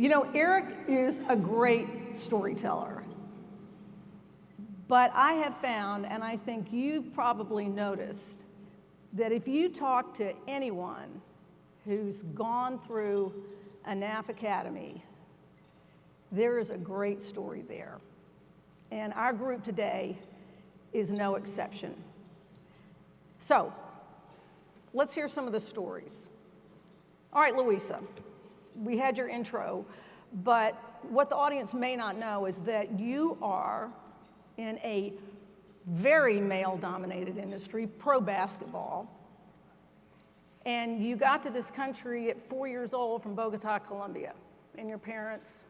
You know, Eric is a great storyteller, but I have found, and I think you probably noticed, that if you talk to anyone who's gone through a NAF Academy, there is a great story there. And our group today is no exception. So, let's hear some of the stories. All right, Louisa, we had your intro, but what the audience may not know is that you are in a very male-dominated industry, pro basketball, and you got to this country at 4 years old from Bogota, Colombia, and your parents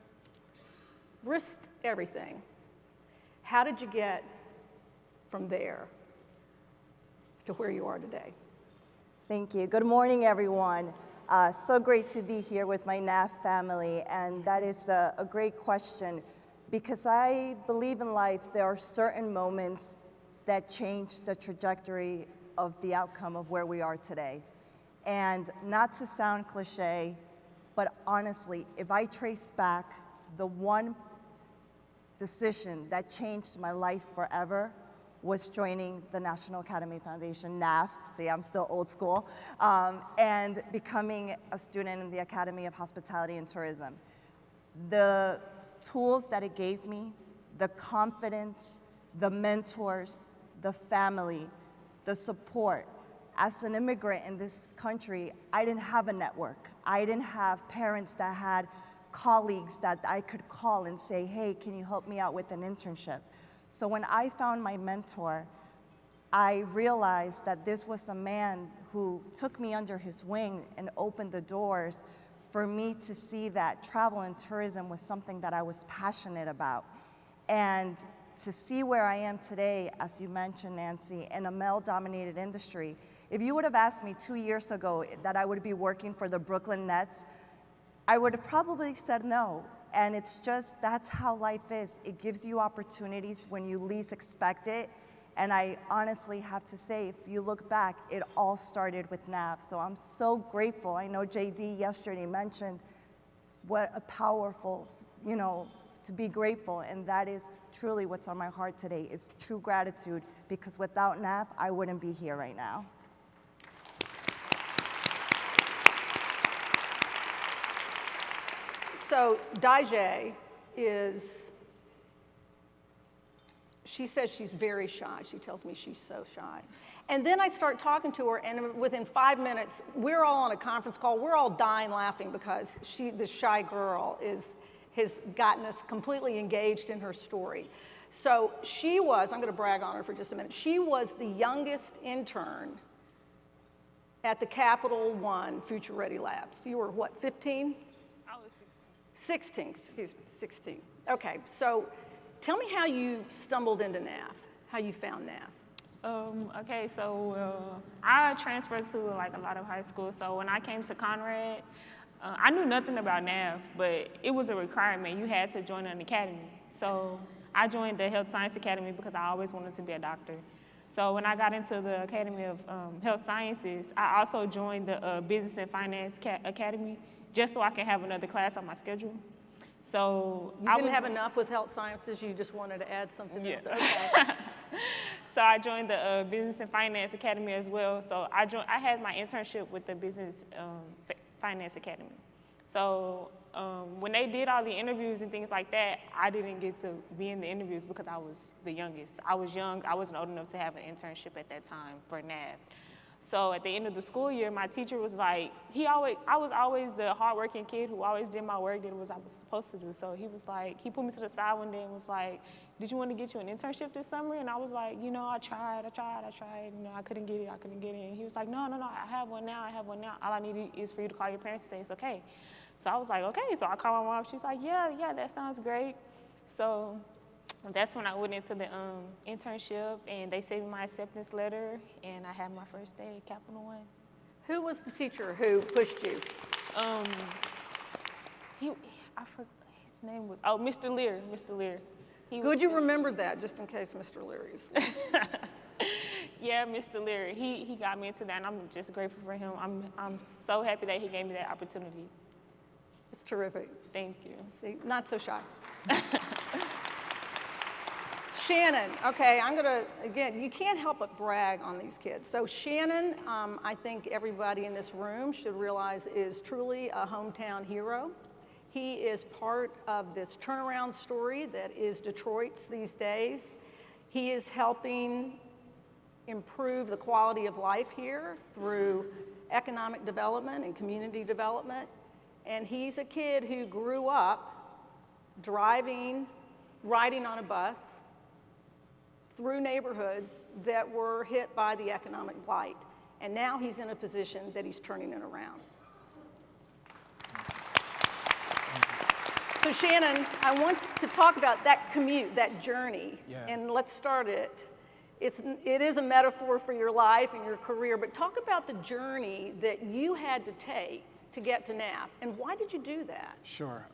risked everything. How did you get from there to where you are today? Thank you. Good morning, everyone. So great to be here with my NAF family, and that is a great question because I believe in life there are certain moments that change the trajectory of the outcome of where we are today. And not to sound cliche, but honestly, if I trace back the one decision that changed my life forever was joining the National Academy Foundation, NAF, see, I'm still old school, and becoming a student in the Academy of Hospitality and Tourism. The tools that it gave me, the confidence, the mentors, the family, the support. As an immigrant in this country, I didn't have a network. I didn't have parents that had colleagues that I could call and say, hey, can you help me out with an internship? So when I found my mentor, I realized that this was a man who took me under his wing and opened the doors for me to see that travel and tourism was something that I was passionate about. And to see where I am today, as you mentioned, Nancy, in a male-dominated industry, if you would have asked me 2 years ago that I would be working for the Brooklyn Nets, I would have probably said no. And it's just, that's how life is. It gives you opportunities when you least expect it. And I honestly have to say, if you look back, it all started with NAF. So I'm so grateful. I know JD yesterday mentioned what a powerful, to be grateful. And that is truly what's on my heart today, is true gratitude. Because without NAF, I wouldn't be here right now. So Daijay she says she's very shy. She tells me she's so shy. And then I start talking to her, and within 5 minutes, we're all on a conference call. We're all dying laughing because this shy girl has gotten us completely engaged in her story. So she was, I'm gonna brag on her for just a minute, she was the youngest intern at the Capital One Future Ready Labs. You were what, 15? 16, excuse me, 16. Okay, so tell me how you stumbled into NAF, how you found NAF. Okay, so I transferred to like a lot of high school. So when I came to Conrad, I knew nothing about NAF, but it was a requirement. You had to join an academy. So I joined the Health Science Academy because I always wanted to be a doctor. So when I got into the Academy of Health Sciences, I also joined the Business and Finance Academy, just so I can have another class on my schedule. So you didn't have enough with health sciences, you just wanted to add something else. Okay. So I joined the Business and Finance Academy as well. So I had my internship with the Business Finance Academy. So when they did all the interviews and things like that, I didn't get to be in the interviews because I was the youngest. I was young, I wasn't old enough to have an internship at that time for NAF. So at the end of the school year, my teacher was like, I was always the hardworking kid who always did my work, did what I was supposed to do. So he was like, he put me to the side one day and was like, did you want to get you an internship this summer? And I was like, I tried, I couldn't get it. And he was like, no, I have one now. All I need is for you to call your parents and say it's okay. So I was like, okay. So I called my mom, she's like, yeah, that sounds great. So that's when I went into the internship, and they sent me my acceptance letter, and I had my first day at Capital One. Who was the teacher who pushed you? I forgot, his name was, Mr. Lear. Good you remembered that, just in case Mr. Leary's. Yeah, Mr. Lear, he got me into that, and I'm just grateful for him. I'm so happy that he gave me that opportunity. It's terrific. Thank you. See, not so shy. Shannon, okay, I'm gonna, again, you can't help but brag on these kids. So Shannon, I think everybody in this room should realize is truly a hometown hero. He is part of this turnaround story that is Detroit's these days. He is helping improve the quality of life here through economic development and community development. And he's a kid who grew up riding on a bus through neighborhoods that were hit by the economic blight. And now he's in a position that he's turning it around. So Shannon, I want to talk about that commute, that journey, and let's start it. It is a metaphor for your life and your career, but talk about the journey that you had to take to get to NAF, and why did you do that? Sure.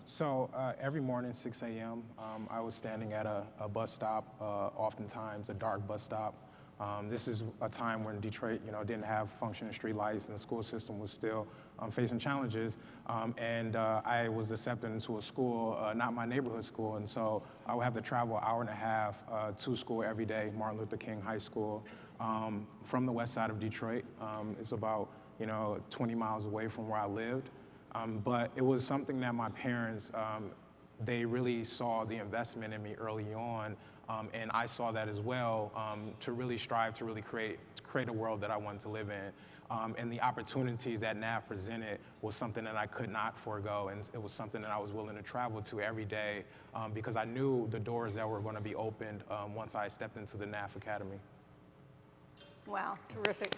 So every morning, 6 a.m., I was standing at a bus stop, oftentimes a dark bus stop. This is a time when Detroit, didn't have functioning street lights, and the school system was still facing challenges. And I was accepted into a school, not my neighborhood school, and so I would have to travel an hour and a half to school every day, Martin Luther King High School, from the west side of Detroit. It's about 20 miles away from where I lived. But it was something that my parents, they really saw the investment in me early on, and I saw that as well, to really strive to really create a world that I wanted to live in. And the opportunities that NAF presented was something that I could not forego, and it was something that I was willing to travel to every day, because I knew the doors that were going to be opened once I stepped into the NAF Academy. Wow, terrific.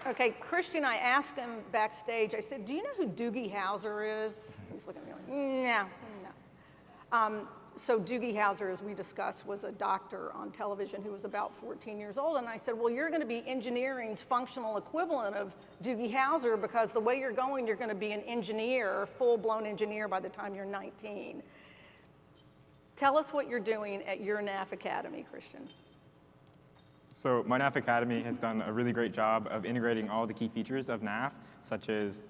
Okay, Christian, I asked him backstage, I said, do you know who Doogie Howser is? He's looking at me like, no. So Doogie Howser, as we discussed, was a doctor on television who was about 14 years old. And I said, well, you're going to be engineering's functional equivalent of Doogie Howser, because the way you're going to be an engineer, full-blown engineer by the time you're 19. Tell us what you're doing at your NAF Academy, Christian. So my NAF Academy has done a really great job of integrating all the key features of NAF, such as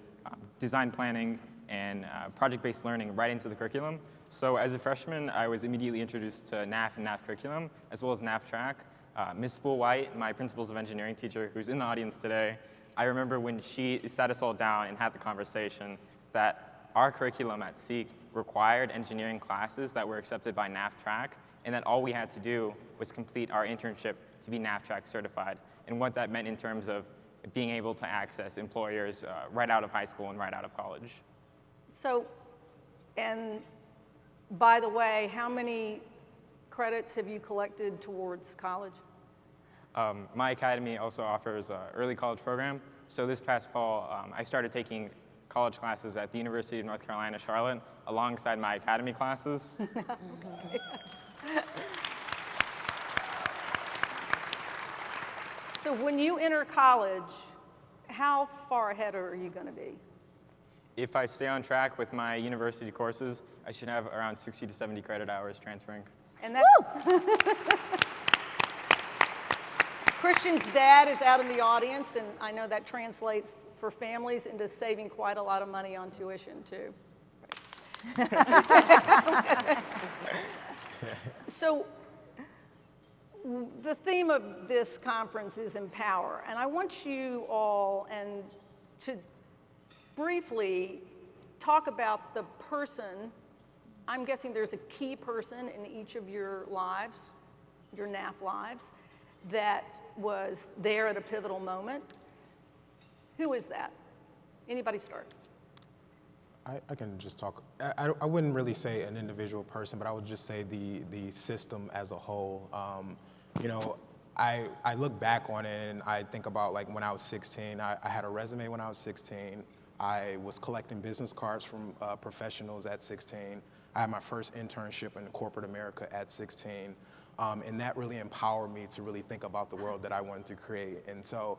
design planning and project-based learning right into the curriculum. So as a freshman, I was immediately introduced to NAF and NAF curriculum, as well as NAF track. Ms. Spool White, my principles of engineering teacher, who's in the audience today, I remember when she sat us all down and had the conversation that our curriculum at SEEK required engineering classes that were accepted by NAF track, and that all we had to do was complete our internship to be NAF track certified, and what that meant in terms of being able to access employers right out of high school and right out of college. So, and by the way, how many credits have you collected towards college? My academy also offers an early college program. So this past fall, I started taking college classes at the University of North Carolina, Charlotte, alongside my academy classes. So when you enter college, how far ahead are you going to be? If I stay on track with my university courses, I should have around 60 to 70 credit hours transferring. And that Christian's dad is out in the audience, and I know that translates for families into saving quite a lot of money on tuition too. So the theme of this conference is empower, and I want you all to briefly talk about the person. I'm guessing there's a key person in each of your lives, your NAF lives, that was there at a pivotal moment. Who is that? Anybody start? I can just talk. I wouldn't really say an individual person, but I would just say the system as a whole. I look back on it and I think about like when I was 16, I had a resume when I was 16. I was collecting business cards from professionals at 16. I had my first internship in corporate America at 16. And that really empowered me to really think about the world that I wanted to create. And so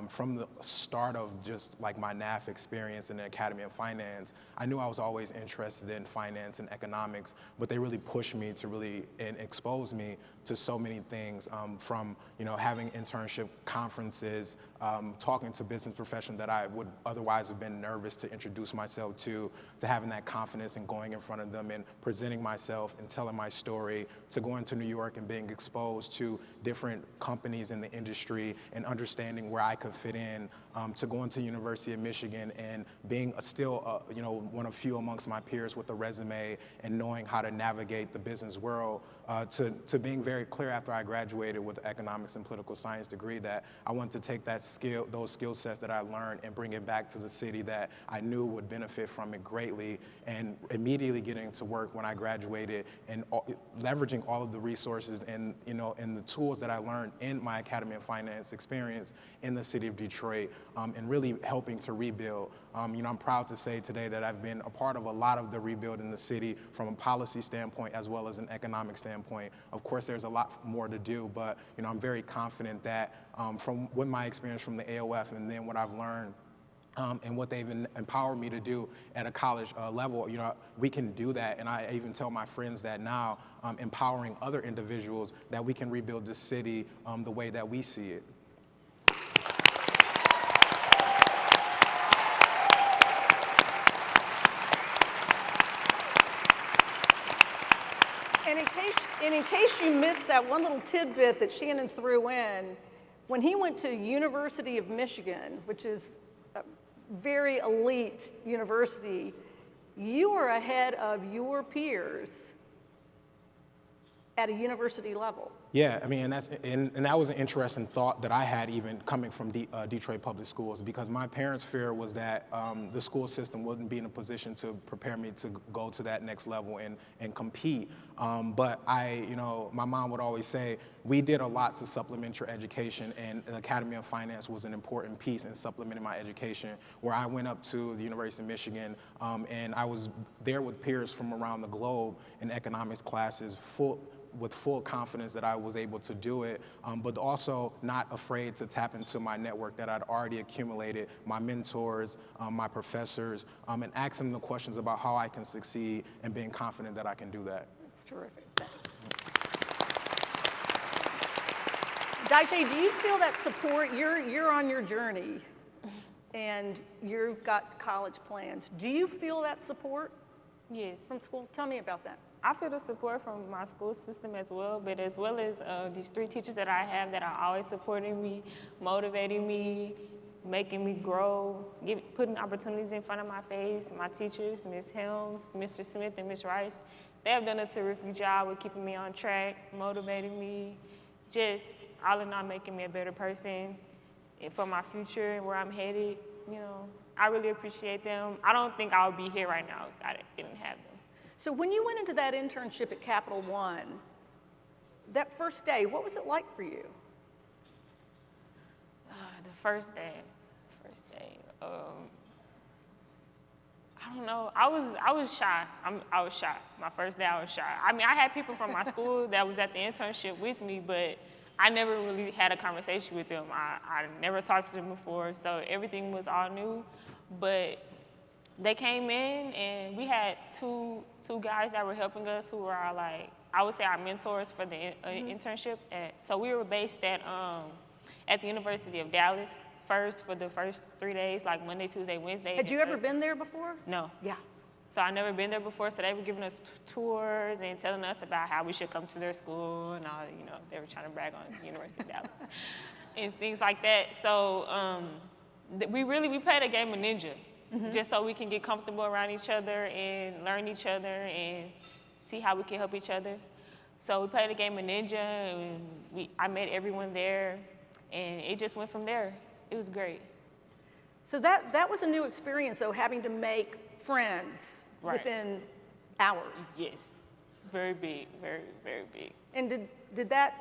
from the start of just like my NAF experience in the Academy of Finance, I knew I was always interested in finance and economics, but they really pushed me to really and expose me to so many things, from having internship conferences, talking to business professionals that I would otherwise have been nervous to introduce myself to having that confidence and going in front of them and presenting myself and telling my story, to going to New York and being exposed to different companies in the industry and understanding where I could fit in, to going to University of Michigan and being still one of few amongst my peers with a resume and knowing how to navigate the business world, to being very clear after I graduated with an economics and political science degree that I wanted to take those skill sets that I learned and bring it back to the city that I knew would benefit from it greatly, and immediately getting to work when I graduated and leveraging all of the resources and the tools that I learned in my Academy of Finance experience in the city of Detroit, and really helping to rebuild. I'm proud to say today that I've been a part of a lot of the rebuild in the city from a policy standpoint as well as an economic standpoint. Of course, there's a lot more to do, but I'm very confident that with my experience from the AOF and then what I've learned and what they've empowered me to do at a college level, we can do that. And I even tell my friends that now, empowering other individuals, that we can rebuild this city the way that we see it. And in case you missed that one little tidbit that Shannon threw in, when he went to University of Michigan, which is a very elite university, you were ahead of your peers at a university level. Yeah, and that was an interesting thought that I had even coming from Detroit Public Schools, because my parents' fear was that the school system wouldn't be in a position to prepare me to go to that next level and compete. But my mom would always say, we did a lot to supplement your education, and the Academy of Finance was an important piece in supplementing my education, where I went up to the University of Michigan, and I was there with peers from around the globe in economics classes, with full confidence that I was able to do it, but also not afraid to tap into my network that I'd already accumulated, my mentors, my professors, and ask them the questions about how I can succeed and being confident that I can do that. That's terrific. Thanks. Daisha, do you feel that support? You're on your journey, and you've got college plans. Do you feel that support? Yes. From school? Tell me about that. I feel the support from my school system as well, but as well as these 3 teachers that I have that are always supporting me, motivating me, making me grow, putting opportunities in front of my face. My teachers, Ms. Helms, Mr. Smith, and Ms. Rice, they have done a terrific job with keeping me on track, motivating me, just all in all making me a better person for my future and where I'm headed. I really appreciate them. I don't think I would be here right now if I didn't have them. So when you went into that internship at Capital One, that first day, what was it like for you? The first day, I don't know. I was shy. I was shy. My first day, I was shy. I had people from my school that was at the internship with me, but I never really had a conversation with them. I never talked to them before, so everything was all new. But they came in, and we had two guys that were helping us who were our, I would say, our mentors for the internship. So we were based at the University of Dallas first for the first 3 days, like Monday, Tuesday, Wednesday. Had you ever been there before? No. Yeah. So I never been there before, so they were giving us tours and telling us about how we should come to their school and all, they were trying to brag on the University of Dallas and things like that. So we played a game of Ninja. Just so we can get comfortable around each other and learn each other and see how we can help each other. So we played a game of Ninja, and I met everyone there, and it just went from there. It was great. So that was a new experience, though, having to make friends within hours. Yes, very big, very, very big. And did that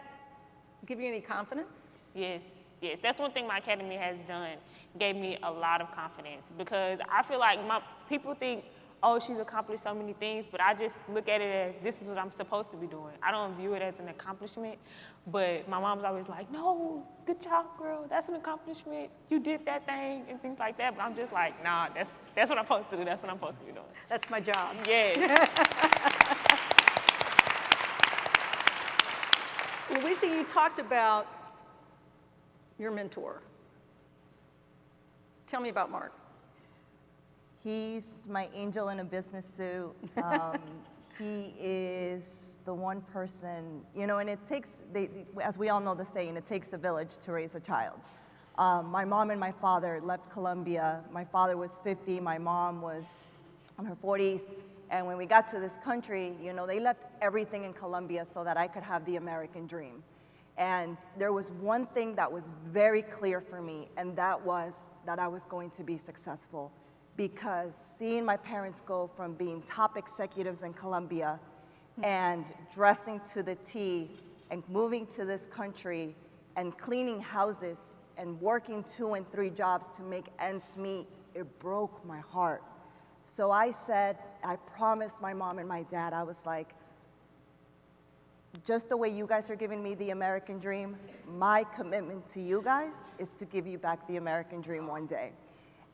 give you any confidence? Yes. That's one thing my academy has done, gave me a lot of confidence, because I feel like people think, oh, she's accomplished so many things, but I just look at it as this is what I'm supposed to be doing. I don't view it as an accomplishment, but my mom's always like, no, good job, girl, that's an accomplishment. You did that thing and things like that, but I'm just like, nah, that's what I'm supposed to do. That's what I'm supposed to be doing. That's my job. Yeah. Louisa, you talked about your mentor. Tell me about Mark. He's my angel in a business suit. He is the one person, and it takes, as we all know the saying, it takes a village to raise a child. My mom and my father left Colombia. My father was 50, my mom was in her 40s. And when we got to this country, they left everything in Colombia so that I could have the American dream. And there was one thing that was very clear for me, and that was that I was going to be successful. Because seeing my parents go from being top executives in Colombia and dressing to the T and moving to this country and cleaning houses and working 2 and 3 jobs to make ends meet, it broke my heart. So I promised my mom and my dad, I was like, just the way you guys are giving me the American dream, my commitment to you guys is to give you back the American dream one day.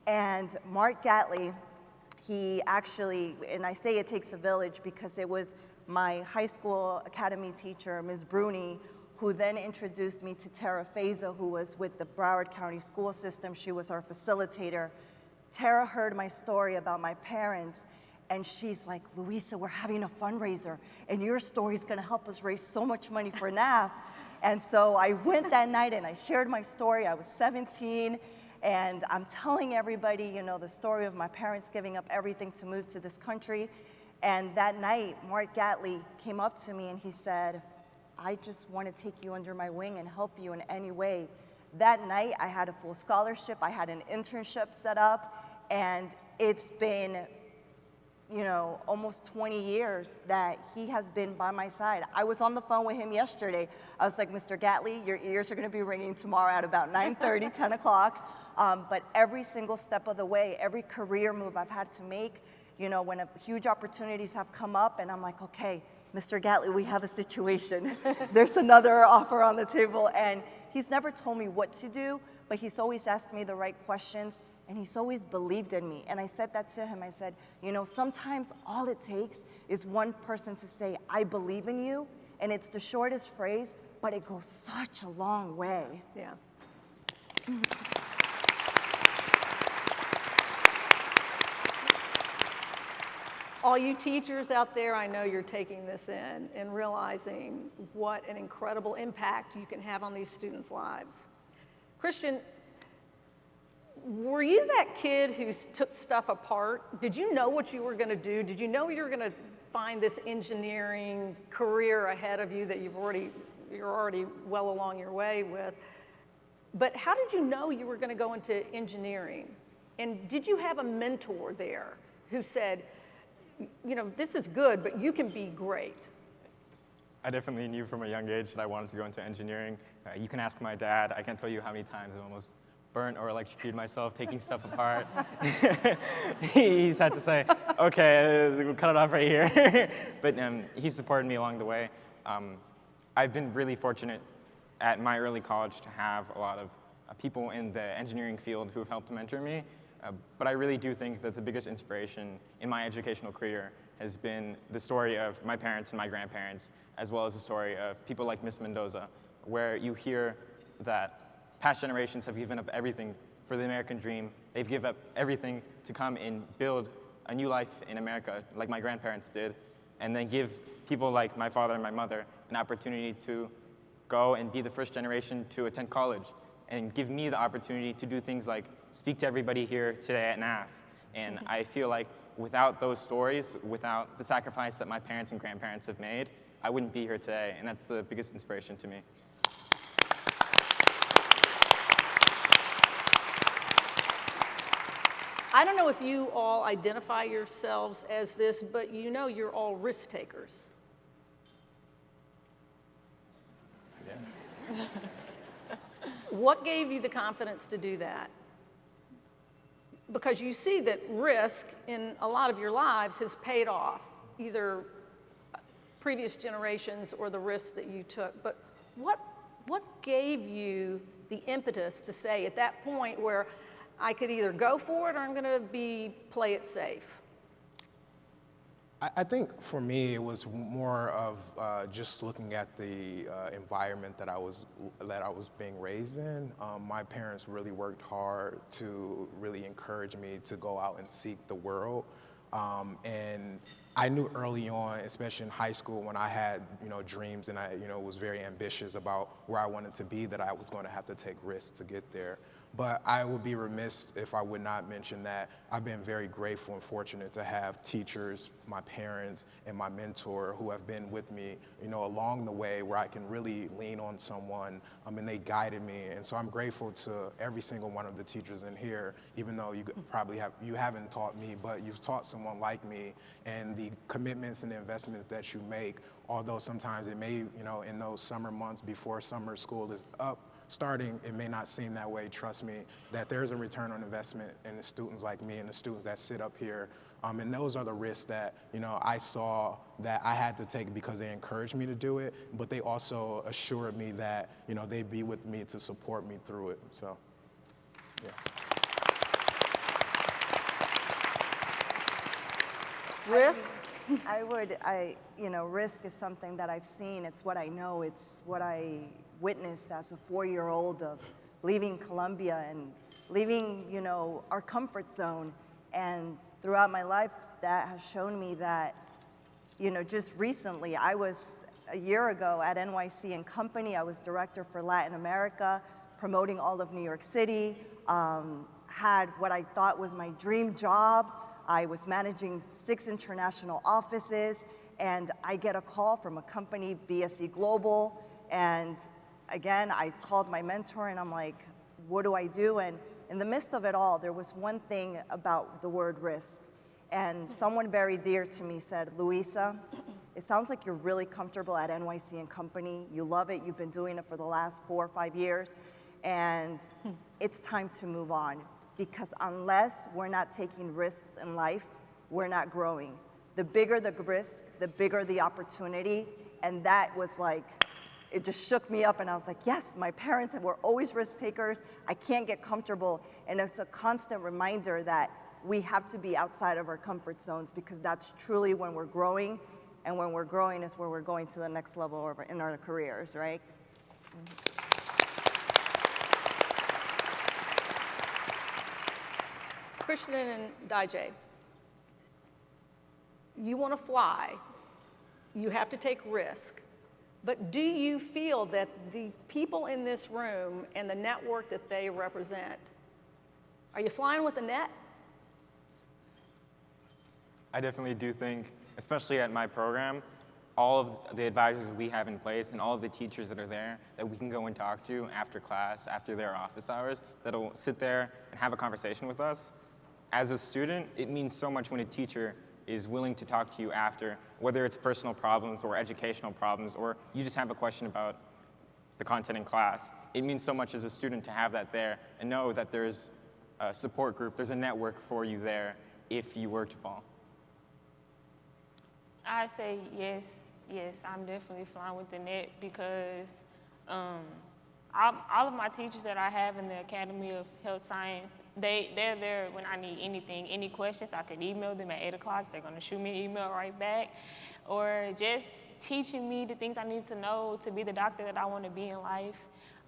And Mark Gatley, he actually, and I say it takes a village because it was my high school academy teacher, Ms. Bruni, who then introduced me to Tara Feza, who was with the Broward County school system. She was our facilitator. Tara heard my story about my parents, and she's like, Louisa, we're having a fundraiser, and your story's gonna help us raise so much money for NAF. And so I went that night and I shared my story. I was 17. And I'm telling everybody, the story of my parents giving up everything to move to this country. And that night, Mark Gatley came up to me and he said, I just want to take you under my wing and help you in any way. That night, I had a full scholarship. I had an internship set up. And it's been, almost 20 years that he has been by my side. I was on the phone with him yesterday. I was like, Mr. Gatley, your ears are going to be ringing tomorrow at about 9:30, 10 o'clock. But every single step of the way, every career move I've had to make, when huge opportunities have come up and I'm like, okay, Mr. Gatley, we have a situation. There's another offer on the table. And he's never told me what to do, but he's always asked me the right questions and he's always believed in me. And I said that to him. I said, sometimes all it takes is one person to say, I believe in you. And it's the shortest phrase, but it goes such a long way. Yeah. All you teachers out there, I know you're taking this in and realizing what an incredible impact you can have on these students' lives. Christian, were you that kid who took stuff apart? Did you know what you were going to do? Did you know you were going to find this engineering career ahead of you that you're already well along your way with? But how did you know you were going to go into engineering? And did you have a mentor there who said, this is good, but you can be great? I definitely knew from a young age that I wanted to go into engineering. You can ask my dad. I can't tell you how many times I almost burnt or electrocuted myself taking stuff apart. He's had to say, okay, we'll cut it off right here. But he supported me along the way. I've been really fortunate at my early college to have a lot of people in the engineering field who have helped mentor me. But I really do think that the biggest inspiration in my educational career has been the story of my parents and my grandparents, as well as the story of people like Miss Mendoza, where you hear that past generations have given up everything for the American dream. They've given up everything to come and build a new life in America, like my grandparents did, and then give people like my father and my mother an opportunity to go and be the first generation to attend college, and give me the opportunity to do things like speak to everybody here today at NAF. And I feel like without those stories, without the sacrifice that my parents and grandparents have made, I wouldn't be here today, and that's the biggest inspiration to me. I don't know if you all identify yourselves as this, but you're all risk takers. Yeah. What gave you the confidence to do that? because you see that risk in a lot of your lives has paid off, either previous generations or the risks that you took. But what gave you the impetus to say at that point where I could either go for it or I'm going to play it safe? I think for me it was more of just looking at the environment that I was being raised in. My parents really worked hard to really encourage me to go out and seek the world, and I knew early on, especially in high school, when I had dreams and I was very ambitious about where I wanted to be, that I was going to have to take risks to get there. But I would be remiss if I would not mention that I've been very grateful and fortunate to have teachers, my parents, and my mentor who have been with me, along the way, where I can really lean on someone, and they guided me. And so I'm grateful to every single one of the teachers in here, even though you haven't taught me, but you've taught someone like me, and the commitments and the investments that you make, although sometimes it may, in those summer months before summer school is starting, it may not seem that way. Trust me, that there's a return on investment in the students like me and the students that sit up here. And those are the risks that, I saw that I had to take because they encouraged me to do it, but they also assured me that, they'd be with me to support me through it. So, yeah. Risk? Risk is something that I've seen. It's what I know. It's what I witnessed as a 4-year-old of leaving Columbia and leaving, our comfort zone. And throughout my life, that has shown me that, just recently, I was a year ago at NYC & Company. I was director for Latin America, promoting all of New York City, had what I thought was my dream job. I was managing 6 international offices, and I get a call from a company, BSC Global, and again, I called my mentor and I'm like, what do I do? And in the midst of it all, there was one thing about the word risk. And someone very dear to me said, Louisa, it sounds like you're really comfortable at NYC & Company. You love it. You've been doing it for the last 4 or 5 years. And it's time to move on. Because unless we're not taking risks in life, we're not growing. The bigger the risk, the bigger the opportunity. And that was like, it just shook me up, and I was like, yes, my parents were always risk takers. I can't get comfortable. And it's a constant reminder that we have to be outside of our comfort zones, because that's truly when we're growing, and when we're growing is where we're going to the next level in our careers, right? Christian and Daijay, you want to fly, you have to take risk. But do you feel that the people in this room and the network that they represent, are you flying with the net? I definitely do think, especially at my program, all of the advisors we have in place and all of the teachers that are there that we can go and talk to after class, after their office hours, that'll sit there and have a conversation with us. As a student, it means so much when a teacher is willing to talk to you after, whether it's personal problems or educational problems, or you just have a question about the content in class. It means so much as a student to have that there and know that there's a support group, there's a network for you there if you were to fall. I say yes, I'm definitely flying with the net, because all of my teachers that I have in the Academy of Health Science, they're there when I need anything, any questions. I could email them at 8 o'clock. They're going to shoot me an email right back. Or just teaching me the things I need to know to be the doctor that I want to be in life.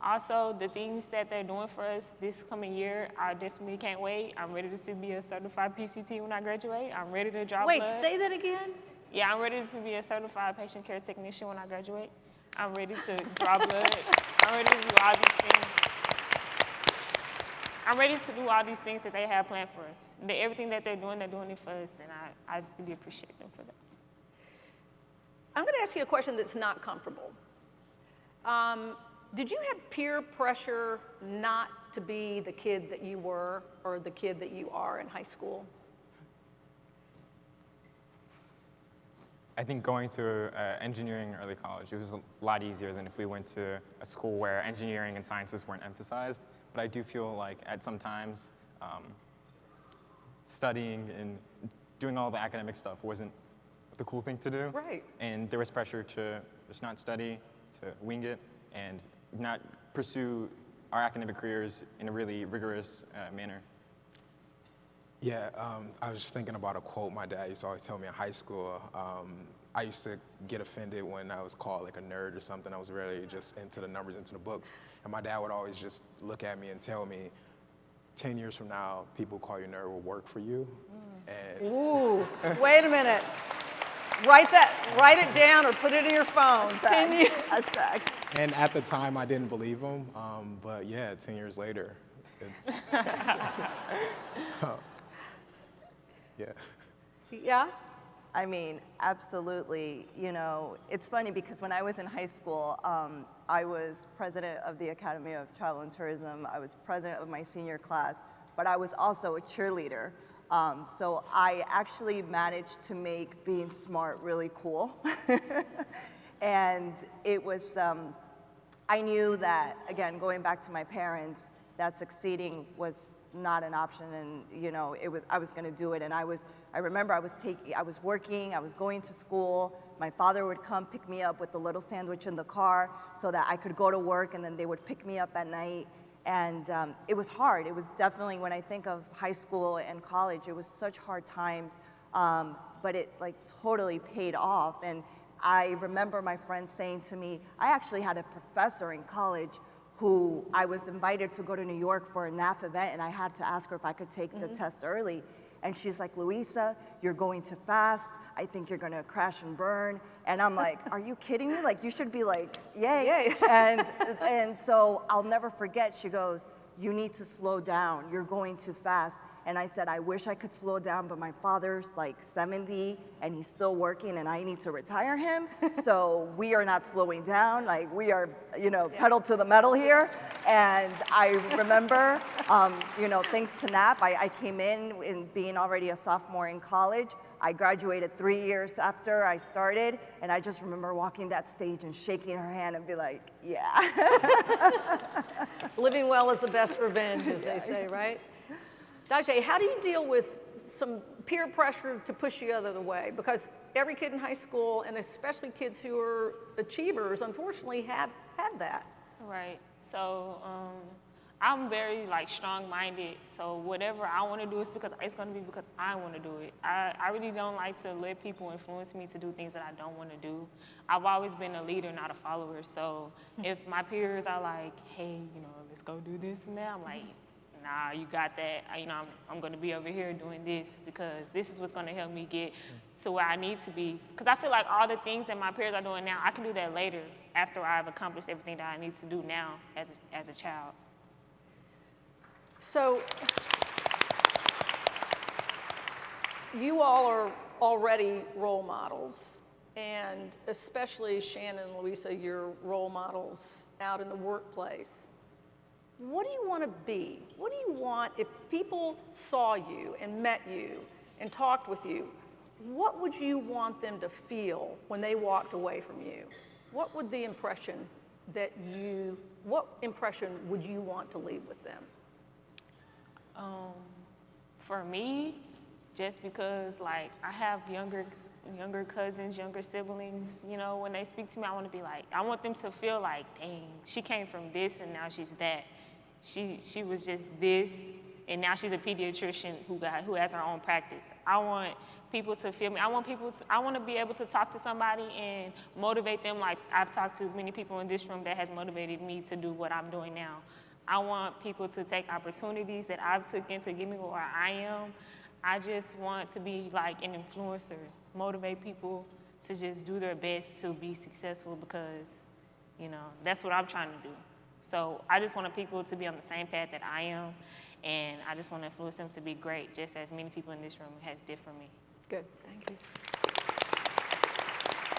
Also, the things that they're doing for us this coming year, I definitely can't wait. I'm ready to be a certified PCT when I graduate. I'm ready to draw blood. Wait, say that again? Yeah, I'm ready to be a certified patient care technician when I graduate. I'm ready to draw blood. I'm ready to do all these things. I'm ready to do all these things that they have planned for us. Everything that they're doing it for us, and I really appreciate them for that. I'm going to ask you a question that's not comfortable. Did you have peer pressure not to be the kid that you were or the kid that you are in high school? I think going to engineering early college, it was a lot easier than if we went to a school where engineering and sciences weren't emphasized. But I do feel like at some times studying and doing all the academic stuff wasn't the cool thing to do. Right. And there was pressure to just not study, to wing it, and not pursue our academic careers in a really rigorous manner. Yeah, I was just thinking about a quote my dad used to always tell me in high school. I used to get offended when I was called like a nerd or something. I was really just into the numbers, into the books. And my dad would always just look at me and tell me, 10 years from now, people who call you a nerd will work for you. And Ooh, wait a minute. Write it down or put it in your phone. 10 years. Hashtag. And at the time, I didn't believe him. But yeah, 10 years later, it's, yeah. Yeah? I mean, absolutely. You know, it's funny because when I was in high school, I was president of the Academy of Travel and Tourism. I was president of my senior class, but I was also a cheerleader. So I actually managed to make being smart really cool. And it was, I knew that, again, going back to my parents, that succeeding was not an option, and you know, I was going to do it. And I remember I was working, I was going to school. My father would come pick me up with the little sandwich in the car so that I could go to work, and then they would pick me up at night. And it was hard. It was definitely, when I think of high school and college, it was such hard times, but it like totally paid off. And I remember my friends saying to me, I actually had a professor in college who I was invited to go to New York for a NAF event, and I had to ask her if I could take the test early. And she's like, Louisa, you're going too fast. I think you're gonna crash and burn. And I'm like, are you kidding me? Like, you should be like, yay. And so I'll never forget, she goes, you need to slow down. You're going too fast. And I said, I wish I could slow down, but my father's like 70 and he's still working and I need to retire him. So we are not slowing down. Like, we are, you know, pedal to the metal here. And I remember, you know, thanks to NAF, I came in being already a sophomore in college. I graduated 3 years after I started, and I just remember walking that stage and shaking her hand and be like, yeah. Living well is the best revenge, as they say, right? Dajay, how do you deal with some peer pressure to push you the other way? Because every kid in high school, and especially kids who are achievers, unfortunately have that. Right. So I'm very like strong-minded. So whatever I want to do is because it's going to be because I want to do it. I really don't like to let people influence me to do things that I don't want to do. I've always been a leader, not a follower. So if my peers are like, hey, you know, let's go do this and that, I'm like, nah, you got that. You know, I'm going to be over here doing this because this is what's going to help me get to where I need to be. Because I feel like all the things that my peers are doing now, I can do that later after I've accomplished everything that I need to do now as a child. So you all are already role models, and especially Shannon and Louisa, you're role models out in the workplace. What do you want to be? What do you want, if people saw you and met you and talked with you, what would you want them to feel when they walked away from you? What would the impression what impression would you want to leave with them? For me, just because like I have younger cousins, younger siblings, you know, when they speak to me, I want to be like, I want them to feel like, dang, she came from this and now she's that. She was just this, and now she's a pediatrician who has her own practice. I want people to feel me. I want to be able to talk to somebody and motivate them like I've talked to many people in this room that has motivated me to do what I'm doing now. I want people to take opportunities that I've taken to get me where I am. I just want to be like an influencer, motivate people to just do their best to be successful because, you know, that's what I'm trying to do. So I just want people to be on the same path that I am, and I just want to influence them to be great, just as many people in this room has did for me. Good, thank you.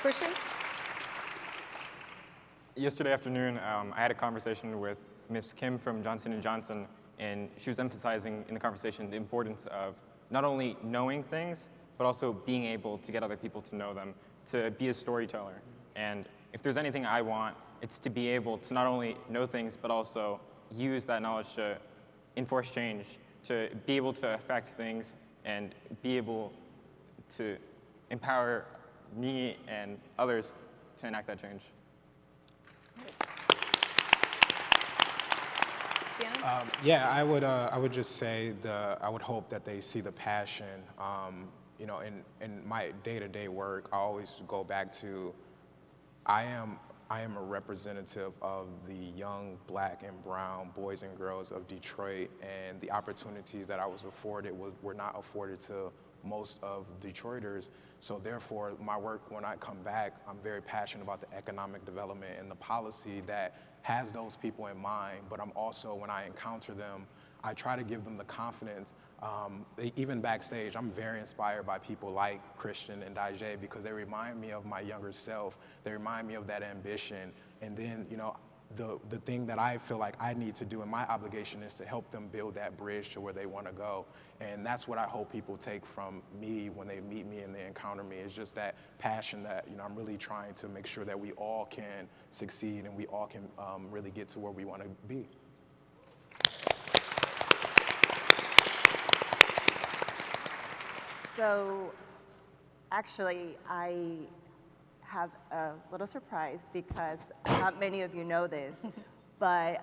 Christian? Yesterday afternoon, I had a conversation with Ms. Kim from Johnson & Johnson, and she was emphasizing in the conversation the importance of not only knowing things, but also being able to get other people to know them, to be a storyteller. And if there's anything I want, it's to be able to not only know things, but also use that knowledge to enforce change, to be able to affect things and be able to empower me and others to enact that change. Shannon? Yeah, I would just say I would hope that they see the passion. You know, in my day-to-day work, I always go back to, I am a representative of the young black and brown boys and girls of Detroit, and the opportunities that I was afforded were not afforded to most of Detroiters. So therefore, my work, when I come back, I'm very passionate about the economic development and the policy that has those people in mind. But I'm also, when I encounter them, I try to give them the confidence. Even backstage, I'm very inspired by people like Christian and Daijay, because they remind me of my younger self. They remind me of that ambition. And then, you know, the thing that I feel like I need to do, and my obligation is to help them build that bridge to where they want to go. And that's what I hope people take from me when they meet me and they encounter me. It's just that passion that, you know, I'm really trying to make sure that we all can succeed and we all can really get to where we want to be. So actually, I have a little surprise because not many of you know this, but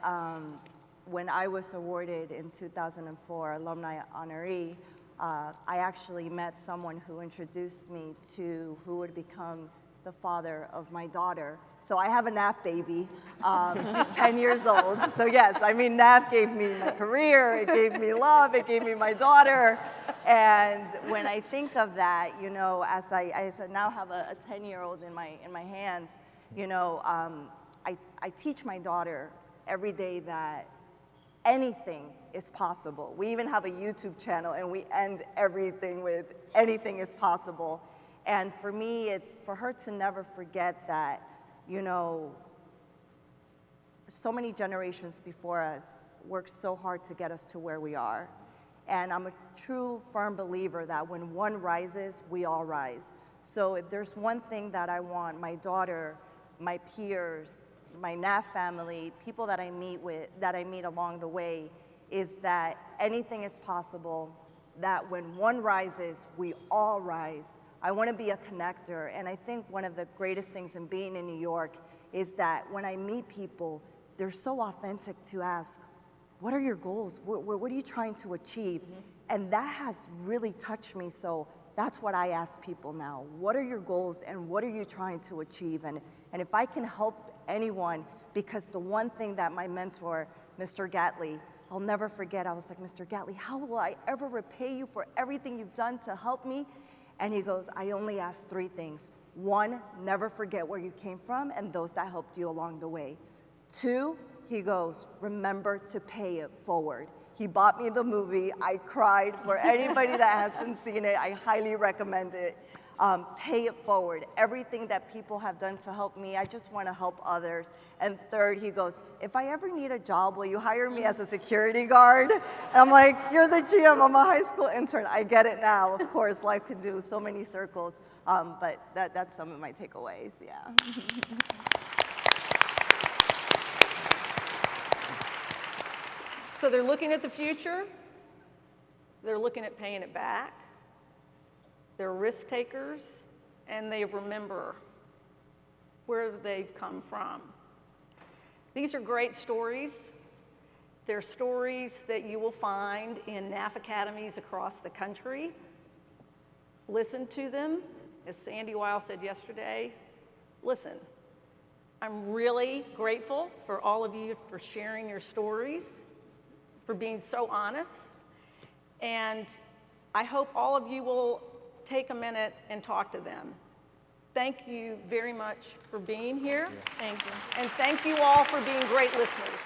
when I was awarded in 2004 Alumni Honoree, I actually met someone who introduced me to who would become the father of my daughter. So I have a NAF baby. She's 10 years old. So yes, I mean, NAF gave me my career, it gave me love, it gave me my daughter. And when I think of that, you know, as I now have a 10-year-old in my hands, you know, I teach my daughter every day that anything is possible. We even have a YouTube channel, and we end everything with anything is possible. And for me, it's for her to never forget that, you know, so many generations before us worked so hard to get us to where we are. And I'm a true, firm believer that when one rises, we all rise. So if there's one thing that I want my daughter, my peers, my NAF family, people that I meet along the way, is that anything is possible, that when one rises, we all rise. I want to be a connector, and I think one of the greatest things in being in New York is that when I meet people, they're so authentic to ask, what are your goals? What are you trying to achieve? Mm-hmm. And that has really touched me, so that's what I ask people now. What are your goals, and what are you trying to achieve? And if I can help anyone, because the one thing that my mentor, Mr. Gatley, I'll never forget, I was like, Mr. Gatley, how will I ever repay you for everything you've done to help me? And he goes, I only ask 3 things. 1, never forget where you came from and those that helped you along the way. 2, he goes, remember to pay it forward. He bought me the movie. I cried. For anybody that hasn't seen it, I highly recommend it. Pay it forward. Everything that people have done to help me, I just want to help others. And 3rd, he goes, if I ever need a job, will you hire me as a security guard? And I'm like, you're the GM, I'm a high school intern. I get it now. Of course, life can do so many circles, but that's some of my takeaways, yeah. So they're looking at the future, they're looking at paying it back, they're risk takers, and they remember where they've come from. These are great stories. They're stories that you will find in NAF academies across the country. Listen to them. As Sandy Weil said yesterday, listen. I'm really grateful for all of you for sharing your stories, for being so honest. And I hope all of you will take a minute and talk to them. Thank you very much for being here. Thank you. And thank you all for being great listeners.